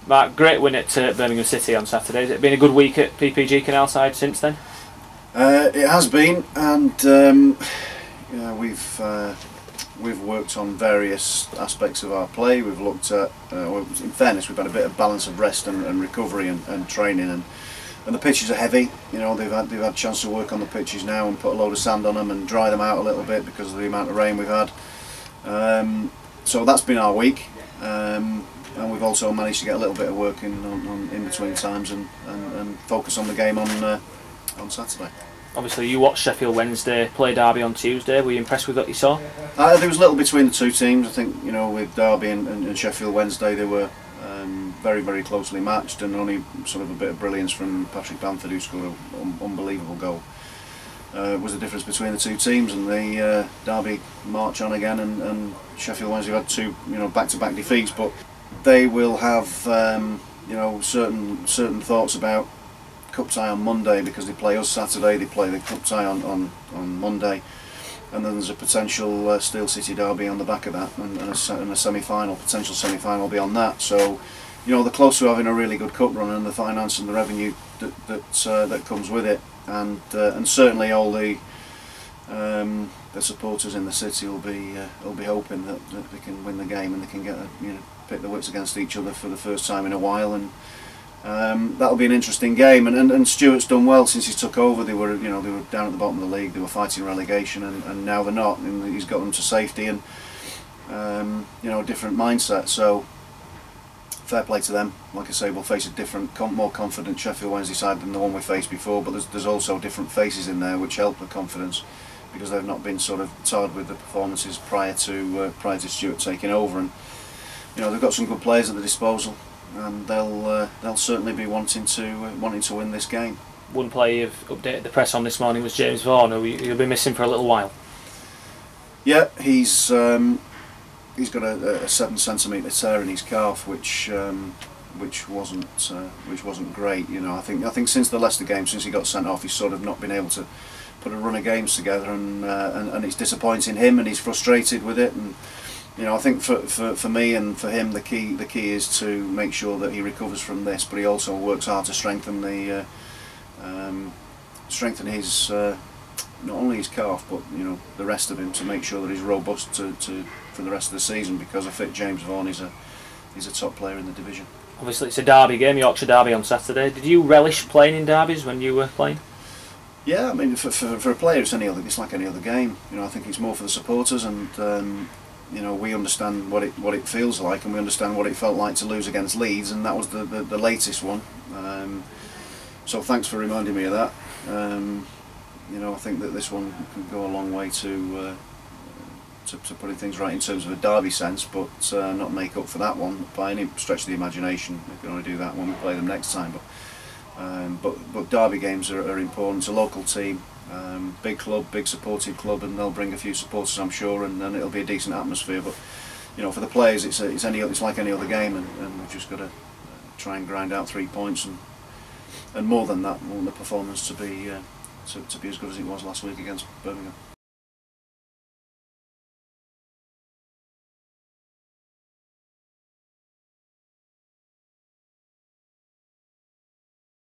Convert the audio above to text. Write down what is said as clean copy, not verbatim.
Mark, great win at Birmingham City on Saturday. Has it been a good week at PPG Canalside since then? It has been, and yeah, we've worked on various aspects of our play. We've looked at, in fairness, we've had a bit of balance of rest and recovery and training, and the pitches are heavy. You know, they've had a chance to work on the pitches now and put a load of sand on them and dry them out a little bit because of the amount of rain we've had. So that's been our week. And we've also managed to get a little bit of work in between times and focus on the game on Saturday. Obviously you watched Sheffield Wednesday play Derby on Tuesday. Were you impressed with what you saw? There was a little between the two teams. I think, you know, with Derby and Sheffield Wednesday, they were very, very closely matched, and only sort of a bit of brilliance from Patrick Bamford, who scored an unbelievable goal. Was the difference between the two teams, and the Derby march on again, and Sheffield Wednesday had two, you know, back-to-back defeats, but they will have you know, certain thoughts about cup tie on Monday, because they play us Saturday, they play the cup tie on Monday, and then there's a potential Steel City derby on the back of that, and a semi-final, potential semi-final beyond that. So, you know, they're close to having a really good cup run, and the finance and the revenue that comes with it, and certainly all the supporters in the city will be hoping that they can win the game and they can get pit the wits against each other for the first time in a while, and that'll be an interesting game. And Stuart's done well since he took over. They were down at the bottom of the league. They were fighting relegation, and now they're not. And he's got them to safety, and you know, a different mindset. So fair play to them. Like I say, we'll face a different, more confident Sheffield Wednesday side than the one we faced before. But there's also different faces in there which help the confidence, because they've not been sort of tarred with the performances prior to Stuart taking over. And you know, they've got some good players at their disposal, and they'll certainly be wanting to win this game. One player you've updated the press on this morning was James Vaughan, who you'll be missing for a little while. Yeah, he's got a 7 centimetre tear in his calf, which wasn't great. You know, I think since the Leicester game, since he got sent off, he's sort of not been able to put a run of games together, and it's disappointing him, and he's frustrated with it. And you know, I think for me and for him, the key is to make sure that he recovers from this, but he also works hard to strengthen his not only his calf, but you know, the rest of him, to make sure that he's robust for the rest of the season, because a fit James Vaughan is a top player in the division. Obviously it's a derby game, Yorkshire derby on Saturday. Did you relish playing in derbies when you were playing? Yeah, I mean, for a player, it's like any other game. You know, I think it's more for the supporters, and you know, we understand what it feels like, and we understand what it felt like to lose against Leeds, and that was the latest one. So thanks for reminding me of that. You know, I think that this one can go a long way to putting things right in terms of a derby sense, but not make up for that one by any stretch of the imagination. We can only do that when we play them next time. But derby games are important. It's a local team, big club, big supported club, and they'll bring a few supporters, I'm sure, and it'll be a decent atmosphere. But you know, for the players, it's like any other game, and we've just got to try and grind out 3 points, and more than that, we want the performance to be as good as it was last week against Birmingham.